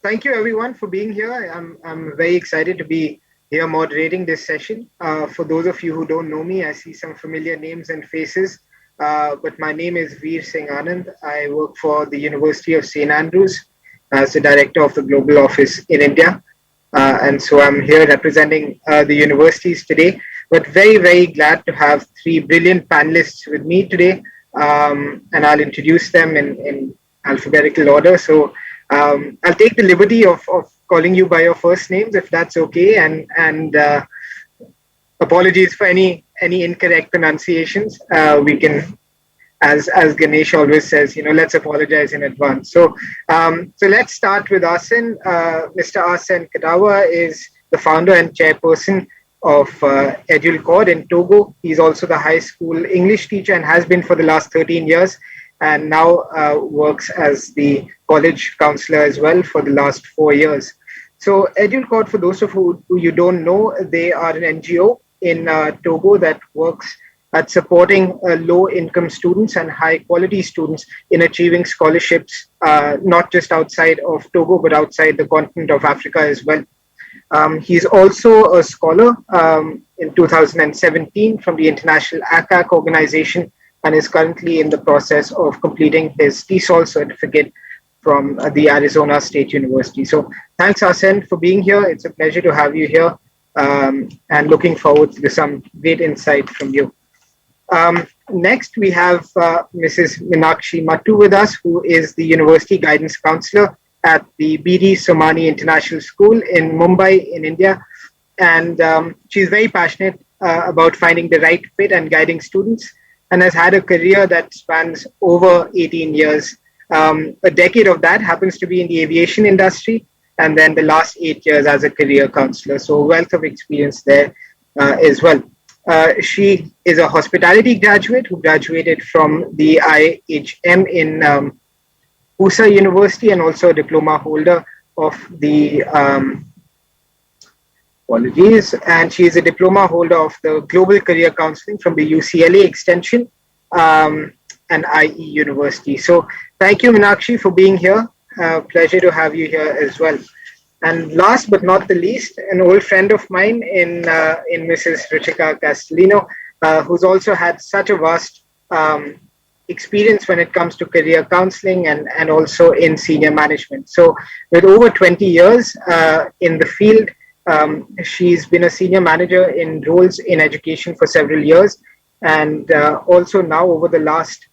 Thank you everyone for being here. I'm very excited to be here moderating this session. For those of you who don't know me, I see some familiar names and faces. But my name is Veer Singh Anand. I work for the University of St. Andrews as the director of the global office in India. And so I'm here representing the universities today, but very glad to have three brilliant panelists with me today. And I'll introduce them in alphabetical order. So I'll take the liberty of calling you by your first names, if that's okay. And apologies for any incorrect pronunciations. We can, as Ganesh always says, let's apologize in advance. So let's start with Arsène. Mr. Arsène Katawa is the founder and chairperson of EDULCOD in Togo. He's also the high school English teacher and has been for the last 13 years, and now works as the college counselor as well for the last 4 years. So EDULCOD, for those of who you don't know, they are an NGO in Togo that works at supporting low-income students and high-quality students in achieving scholarships, not just outside of Togo, but outside the continent of Africa as well. He's also a scholar in 2017 from the International ACAC organization and is currently in the process of completing his TESOL certificate from the Arizona State University. So thanks, Arsène, for being here. It's a pleasure to have you here, and looking forward to some great insight from you. Next, we have Mrs. Meenakshi Mattu with us, who is the University Guidance Counselor at the B.D. Somani International School in Mumbai in India. And she's very passionate about finding the right fit and guiding students, and has had a career that spans over 18 years. A decade of that happens to be in the aviation industry, and then the last 8 years as a career counselor. So a wealth of experience there as well. She is a hospitality graduate who graduated from the IHM in USA University, and also a diploma holder of the apologies, and she is a diploma holder of the Global Career Counseling from the UCLA Extension and IE University. So thank you, Meenakshi, for being here. Pleasure to have you here as well. And last but not the least, an old friend of mine in Mrs. Ruchika Castelino, who's also had such a vast experience when it comes to career counseling and also in senior management. So with over 20 years in the field, she's been a senior manager in roles in education for several years. And also now over the last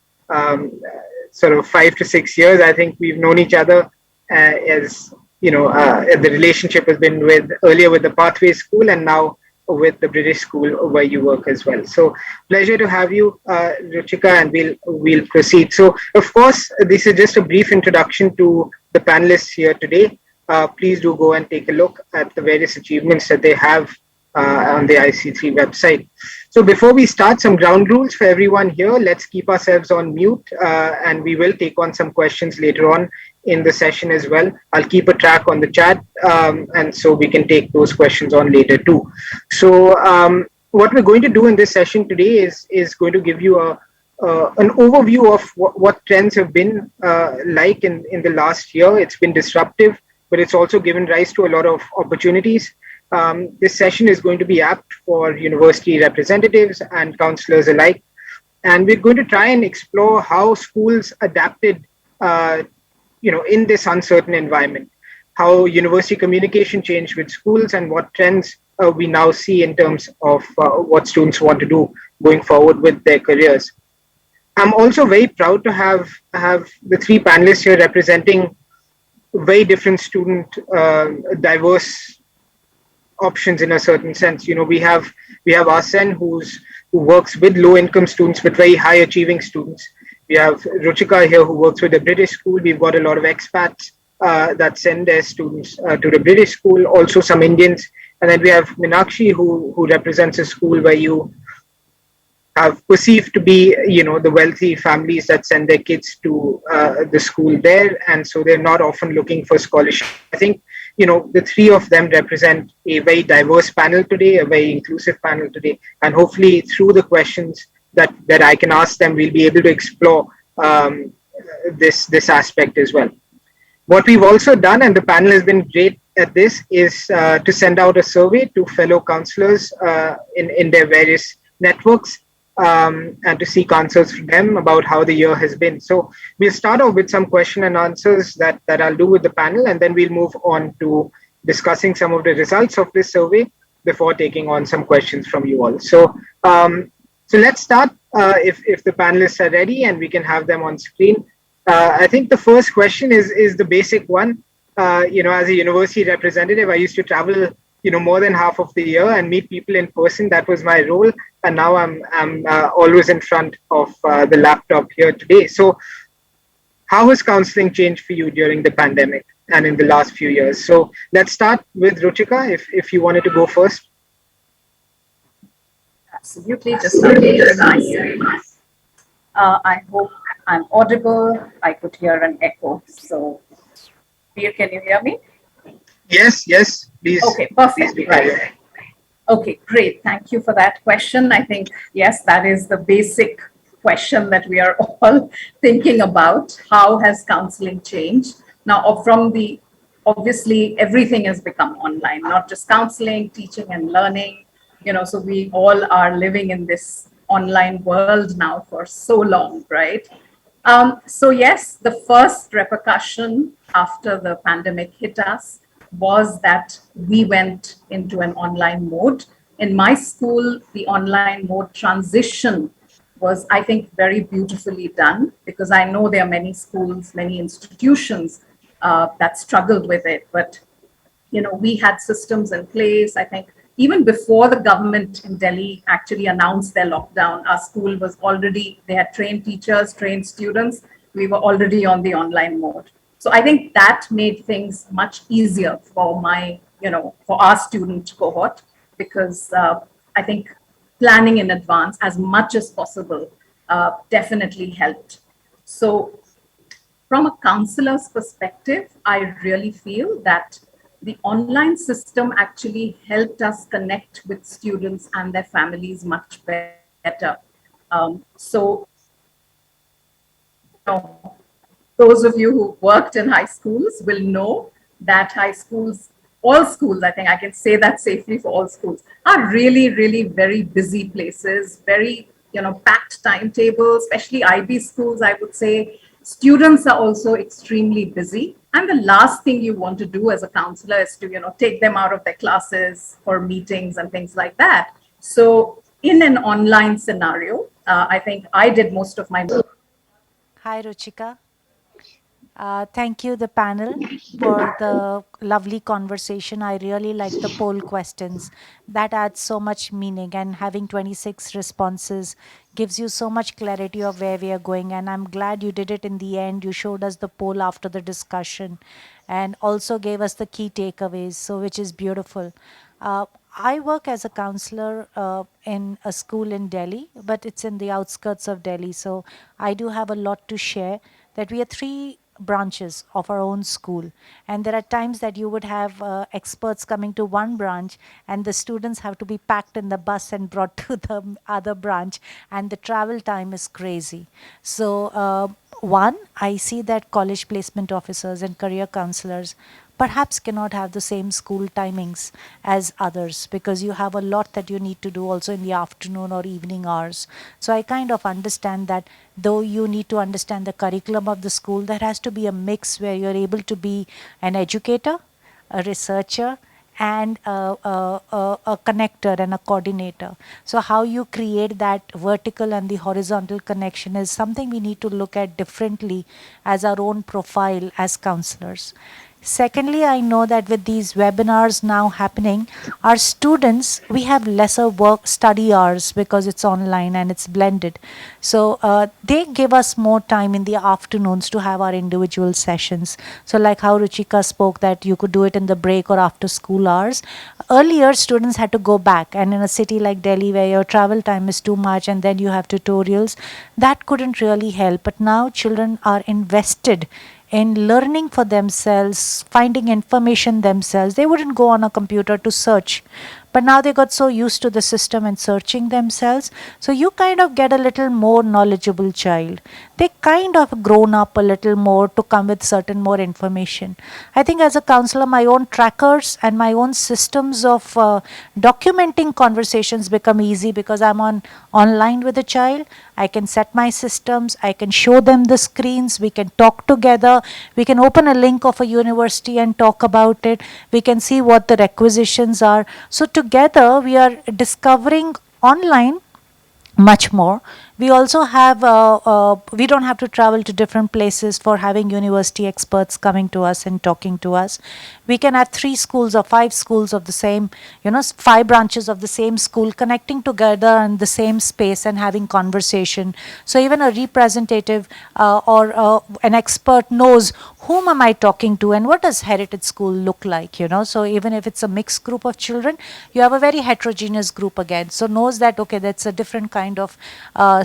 sort of 5 to 6 years, I think we've known each other as, the relationship has been earlier with the Pathway School and now with the British School where you work as well. So pleasure to have you, Ruchika, and we'll proceed. So of course, this is just a brief introduction to the panelists here today. Please do go and take a look at the various achievements that they have on the IC3 website. So before we start, some ground rules for everyone here. Let's keep ourselves on mute, and we will take on some questions later on in the session as well. I'll keep a track on the chat, and so we can take those questions on later too. So what we're going to do in this session today is going to give you an overview of what trends have been like in the last year. It's been disruptive, but it's also given rise to a lot of opportunities. This session is going to be apt for university representatives and counselors alike. And we're going to try and explore how schools adapted, in this uncertain environment, how university communication changed with schools and what trends we now see in terms of what students want to do going forward with their careers. I'm also very proud to have the three panelists here representing very different student, diverse options in a certain sense. We have Arsène who works with low-income students, but very high-achieving students. We have Ruchika here who works with the British School. We've got a lot of expats that send their students to the British School, also some Indians. And then we have Meenakshi who represents a school where you have perceived to be, the wealthy families that send their kids to the school there. And so they're not often looking for scholarship. I think, the three of them represent a very diverse panel today, a very inclusive panel today. And hopefully through the questions that I can ask them, we'll be able to explore this aspect as well. What we've also done, and the panel has been great at this, is to send out a survey to fellow counselors in their various networks, and to seek answers from them about how the year has been. So we'll start off with some question and answers that I'll do with the panel, and then we'll move on to discussing some of the results of this survey before taking on some questions from you all. So let's start, if the panelists are ready and we can have them on screen. I think the first question is the basic one. As a university representative, I used to travel, more than half of the year and meet people in person. That was my role, and now I'm always in front of the laptop here today. So, how has counseling changed for you during the pandemic and in the last few years? So let's start with Ruchika, if you wanted to go first. Absolutely, just very nice. I hope I'm audible. I could hear an echo. So, Veer, can you hear me? Yes, please. Okay, perfect. Right. Okay, great. Thank you for that question. I think, yes, that is the basic question that we are all thinking about. How has counseling changed? Now, obviously, everything has become online, not just counseling, teaching and learning. So we all are living in this online world now for so long, right? So yes, the first repercussion after the pandemic hit us was that we went into an online mode. In my school, the online mode transition was, I think, very beautifully done, because I know there are many schools, many institutions that struggled with it. But, we had systems in place. I think even before the government in Delhi actually announced their lockdown, our school was already, they had trained teachers, trained students. We were already on the online mode. So I think that made things much easier for for our student cohort, because I think planning in advance as much as possible definitely helped. So from a counselor's perspective, I really feel that the online system actually helped us connect with students and their families much better. So, those of you who worked in high schools will know that high schools, all schools, I think I can say that safely for all schools, are really, really very busy places, very, packed timetables, especially IB schools, I would say. Students are also extremely busy. And the last thing you want to do as a counselor is to, take them out of their classes for meetings and things like that. So in an online scenario, I think I did most of my. Hi, Ruchika. Thank you, the panel, for the lovely conversation. I really like the poll questions. That adds so much meaning, and having 26 responses gives you so much clarity of where we are going. And I'm glad you did it in the end. You showed us the poll after the discussion and also gave us the key takeaways, so which is beautiful. Uh, I work as a counselor in a school in Delhi, but it's in the outskirts of Delhi. So I do have a lot to share. That we are three branches of our own school, and there are times that you would have experts coming to one branch, and the students have to be packed in the bus and brought to the other branch, and the travel time is crazy. So one, I see that college placement officers and career counselors perhaps cannot have the same school timings as others, because you have a lot that you need to do also in the afternoon or evening hours. So I kind of understand that though you need to understand the curriculum of the school, there has to be a mix where you're able to be an educator, a researcher, and a connector and a coordinator. So how you create that vertical and the horizontal connection is something we need to look at differently as our own profile as counselors. Secondly, I know that with these webinars now happening, our students, we have lesser work study hours because it's online and it's blended. So they give us more time in the afternoons to have our individual sessions. So like how Ruchika spoke that you could do it in the break or after school hours. Earlier, students had to go back, and in a city like Delhi where your travel time is too much and then you have tutorials, that couldn't really help. But now children are invested in learning for themselves, finding information themselves. They wouldn't go on a computer to search, but now they got so used to the system and searching themselves. So you kind of get a little more knowledgeable child. They kind of grown up a little more to come with certain more information. I think as a counselor, my own trackers and my own systems of documenting conversations become easy because I'm online with the child. I can set my systems, I can show them the screens, we can talk together, we can open a link of a university and talk about it, we can see what the requisitions are. So together we are discovering online much more. We also have, we don't have to travel to different places for having university experts coming to us and talking to us. We can have 3 schools or 5 schools of the same, 5 branches of the same school connecting together in the same space and having conversation. So even a representative or an expert knows whom am I talking to and what does heritage school look like, So even if it's a mixed group of children, you have a very heterogeneous group again. So knows that, okay, that's a different kind of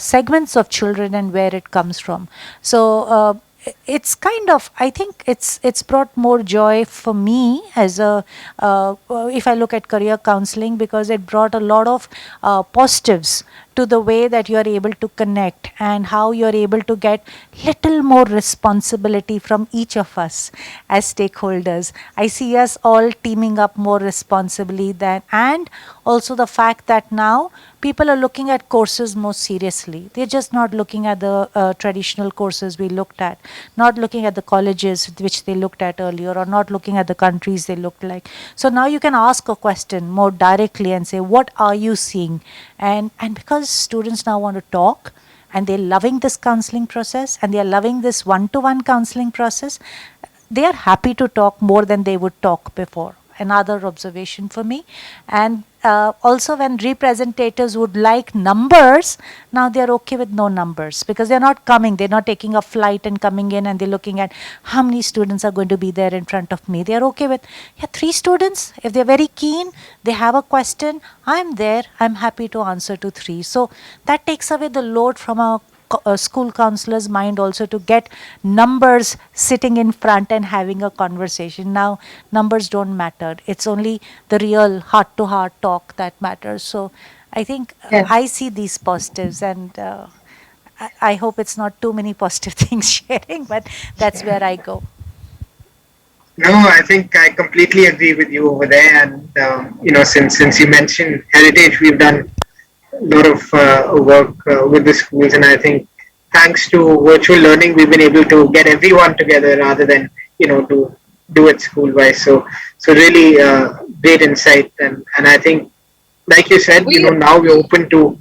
segments of children and where it comes from. So it's kind of, I think it's brought more joy for me as a if I look at career counseling, because it brought a lot of positives to the way that you are able to connect and how you are able to get little more responsibility from each of us as stakeholders. I see us all teaming up more responsibly than, and also the fact that now people are looking at courses more seriously. They're just not looking at the traditional courses we looked at, not looking at the colleges which they looked at earlier, or not looking at the countries they looked like. So now you can ask a question more directly and say, what are you seeing? And because students now want to talk, and they're loving this counseling process, and they're loving this one-to-one counseling process, they are happy to talk more than they would talk before. Another observation for me. And also when representatives would like numbers, now they're okay with no numbers, because they're not coming, they're not taking a flight and coming in and they're looking at how many students are going to be there in front of me. They're okay with 3 students. If they're very keen, they have a question, I'm there, I'm happy to answer to 3. So that takes away the load from a school counselor's mind also to get numbers sitting in front and having a conversation. Now numbers don't matter, it's only the real heart to heart talk that matters. So I think I see these positives, and I hope it's not too many positive things sharing, but that's where I go. No, I think I completely agree with you over there. And since you mentioned heritage, we've done a lot of work with the schools, and I think thanks to virtual learning, we've been able to get everyone together rather than to do it school wise. So really great insight, and I think, like you said, now we're open to.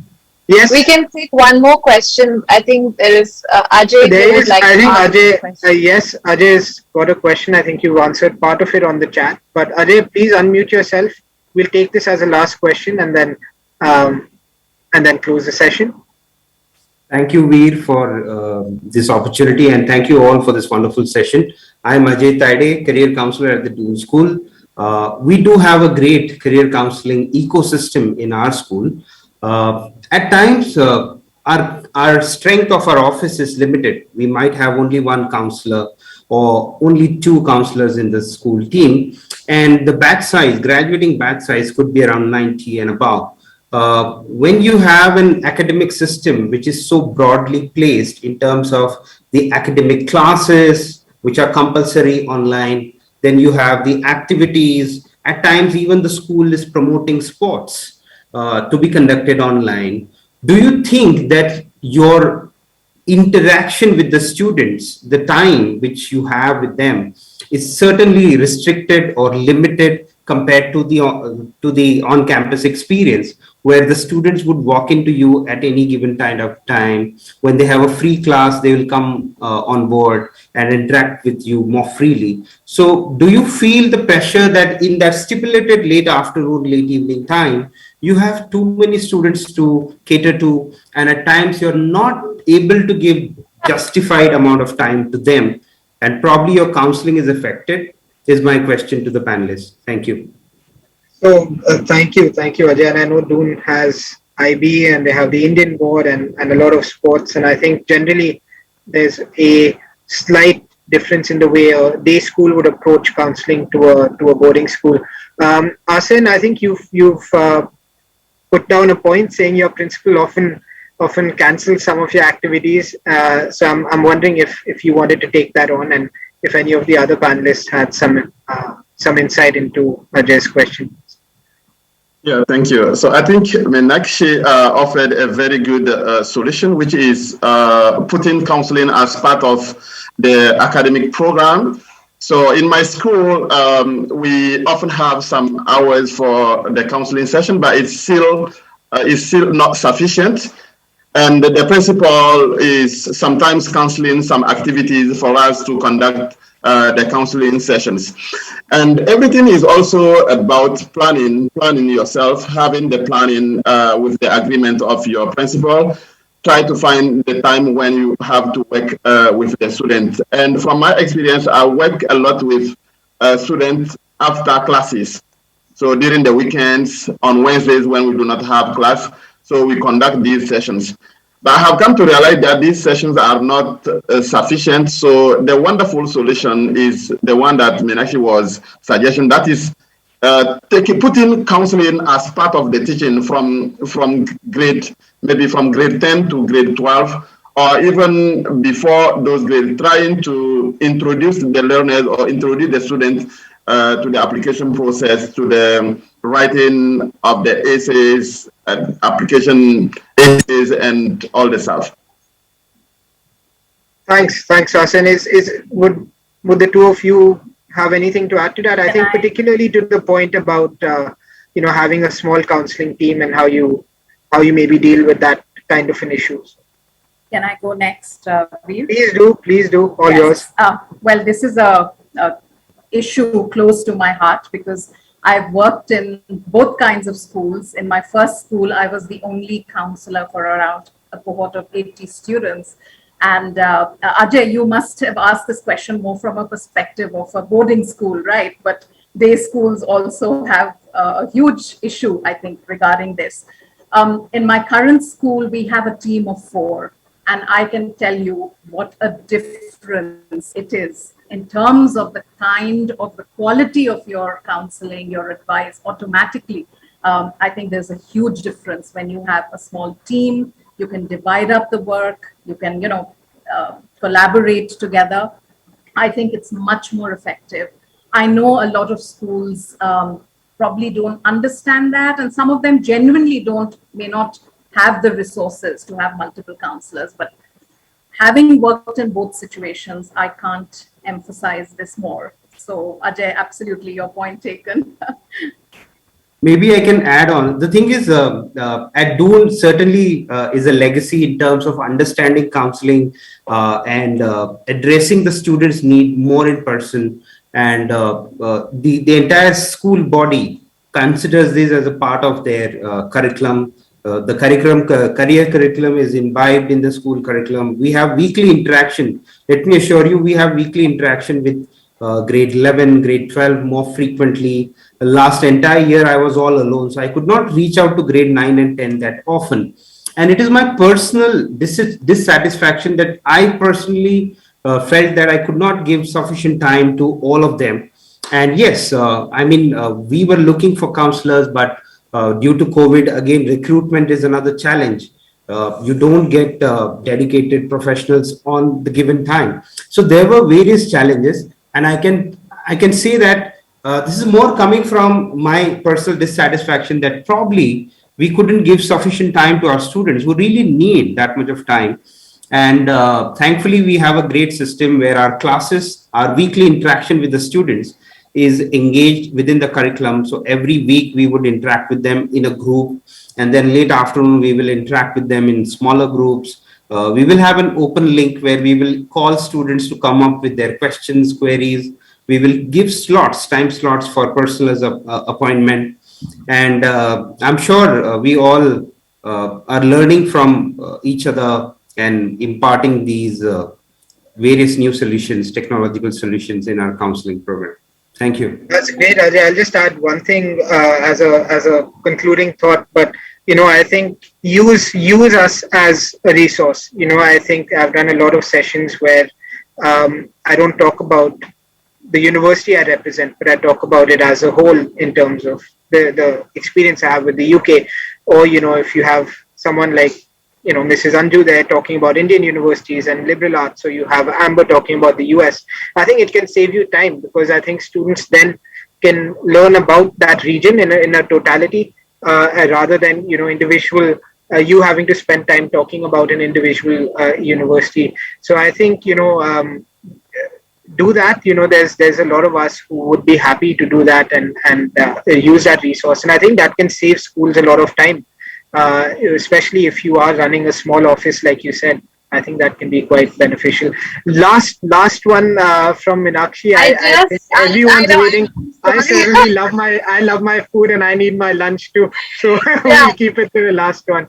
Yes, we can take one more question. I think there is Ajay. There is. I think Ajay. Yes, Ajay's got a question. I think you answered part of it on the chat. But Ajay, please unmute yourself. We'll take this as a last question, and then close the session. Thank you, Veer, for this opportunity, and thank you all for this wonderful session. I'm Ajay Taide, Career Counselor at the EDULCOD School. We do have a great career counseling ecosystem in our school. At times, our strength of our office is limited. We might have only 1 counselor or only 2 counselors in the school team, and the batch size, graduating batch size, could be around 90 and above. When you have an academic system which is so broadly placed in terms of the academic classes, which are compulsory online, then you have the activities. At times, even the school is promoting sports to be conducted online. Do you think that your interaction with the students, the time which you have with them, is certainly restricted or limited compared to the on-campus experience, where the students would walk into you at any given kind of time? When they have a free class, they will come on board and interact with you more freely. So do you feel the pressure that in that stipulated late afternoon, late evening time, you have too many students to cater to, and at times you're not able to give justified amount of time to them, and probably your counseling is affected? Is my question to the panelists. Thank you. So thank you, Ajay. And I know Doon has IB, and they have the Indian board and a lot of sports. And I think generally there's a slight difference in the way a day school would approach counseling to a boarding school. Arsène, I think you've put down a point saying your principal often cancels some of your activities. So I'm wondering if you wanted to take that on, and if any of the other panelists had some insight into Ajay's question. Yeah, thank you. So I think Meenakshi offered a very good solution, which is putting counseling as part of the academic program. So in my school, we often have some hours for the counseling session, but it's still not sufficient. And the principal is sometimes canceling some activities for us to conduct the counseling sessions. And everything is also about planning yourself, having the planning with the agreement of your principal. Try to find the time when you have to work with the students. And from my experience, I work a lot with students after classes. So during the weekends, on Wednesdays when we do not have class, so we conduct these sessions. But I have come to realize that these sessions are not sufficient. So the wonderful solution is the one that Meenakshi was suggesting. That is putting counseling as part of the teaching from grade 10 to grade 12, or even before those grades, trying to introduce the learners or introduce the students to the application process, to the writing of the essays, application essays, and all the stuff. Thanks, Arsène. Would the two of you have anything to add to that? I think particularly to the point about having a small counseling team and how you maybe deal with that kind of an issue. Can I go next, Veer? Please do. All yours. Well, this is a issue close to my heart because I've worked in both kinds of schools. In my first school, I was the only counselor for around a cohort of 80 students. And Ajay, you must have asked this question more from a perspective of a boarding school, right? But day schools also have a huge issue, I think, regarding this. In my current school, we have a team of 4. And I can tell you what a difference it is in terms of the kind of the quality of your counseling, your advice automatically. I think there's a huge difference when you have a small team. You can divide up the work. You can, collaborate together. I think it's much more effective. I know a lot of schools probably don't understand that, and some of them genuinely may not have the resources to have multiple counselors. But having worked in both situations, I can't emphasize this more. So Ajay, absolutely, your point taken. Maybe I can add on. The thing is, at DUN certainly is a legacy in terms of understanding counseling and addressing the students' need more in person. And the entire school body considers this as a part of their curriculum. The career curriculum is imbibed in the school curriculum. We have weekly interaction. Let me assure you, we have weekly interaction with grade 11, grade 12 more frequently. The last entire year, I was all alone. So I could not reach out to grade 9 and 10 that often. And it is my personal dissatisfaction that I personally felt that I could not give sufficient time to all of them. And yes, we were looking for counselors, but due to COVID, again, recruitment is another challenge. You don't get dedicated professionals on the given time. So there were various challenges, and I can say that this is more coming from my personal dissatisfaction that probably we couldn't give sufficient time to our students who really need that much of time. And thankfully, we have a great system where our classes, our weekly interaction with the students is engaged within the curriculum. So every week we would interact with them in a group, and then late afternoon we will interact with them in smaller groups. We will have an open link where we will call students to come up with their questions, queries. We will give time slots for personal appointment. And I'm sure we all are learning from each other and imparting these various new solutions, technological solutions in our counseling program. Thank you. That's great, Ajay. I'll just add one thing as a concluding thought. But I think use us as a resource. I think I've done a lot of sessions where I don't talk about the university I represent, but I talk about it as a whole in terms of the experience I have with the UK. Or, if you have someone like, Mrs. Anju there talking about Indian universities and liberal arts, so you have Amber talking about the US. I think it can save you time, because I think students then can learn about that region in a totality, rather than, individual, you having to spend time talking about an individual university. So I think, do that. There's a lot of us who would be happy to do that and use that resource, and I think that can save schools a lot of time, especially if you are running a small office, like you said. I think that can be quite beneficial. Last one from Meenakshi. I think everyone's waiting. I certainly love my food, and I need my lunch too. So we'll keep it to the last one.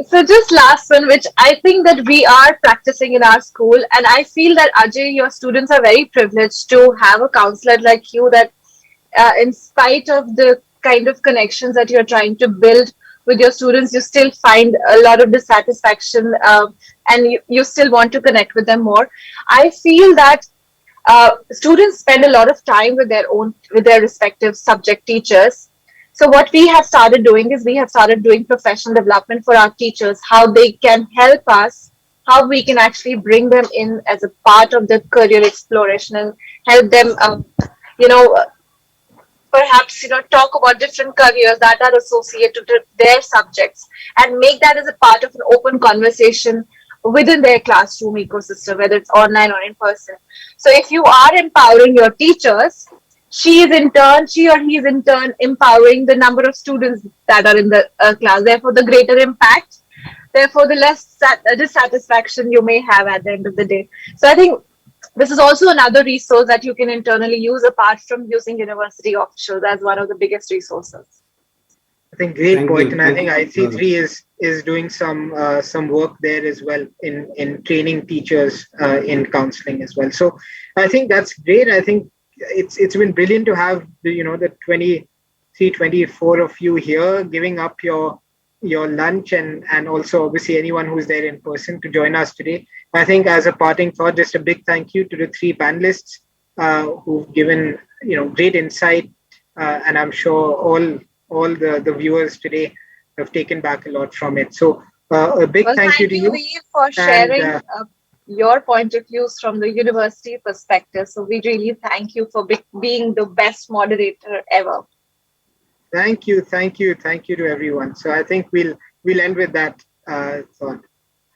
So just last one, which I think that we are practicing in our school, and I feel that Ajay, your students are very privileged to have a counselor like you, that in spite of the kind of connections that you're trying to build with your students, you still find a lot of dissatisfaction, and you still want to connect with them more. I feel that students spend a lot of time with their respective subject teachers. So what we have started doing is we have started doing professional development for our teachers, how they can help us, how we can actually bring them in as a part of the career exploration and help them, perhaps, talk about different careers that are associated to their subjects, and make that as a part of an open conversation within their classroom ecosystem, whether it's online or in person. So if you are empowering your teachers, she or he is in turn empowering the number of students that are in the class. Therefore, the greater impact, therefore, the less dissatisfaction you may have at the end of the day. So I think this is also another resource that you can internally use, apart from using university officials as one of the biggest resources. I think great point, and I think IC3 is doing some work there as well in training teachers in counseling as well. So I think that's great. I think it's been brilliant to have the 23, 24 of you here, giving up your lunch, and also obviously anyone who's there in person to join us today. I think as a parting thought, just a big thank you to the three panelists who've given great insight, and I'm sure all the viewers today have taken back a lot from it. So a big thank you to you. Thank you for sharing your point of views from the university perspective. So we really thank you for being the best moderator ever. Thank you to everyone. So I think we'll end with that thought.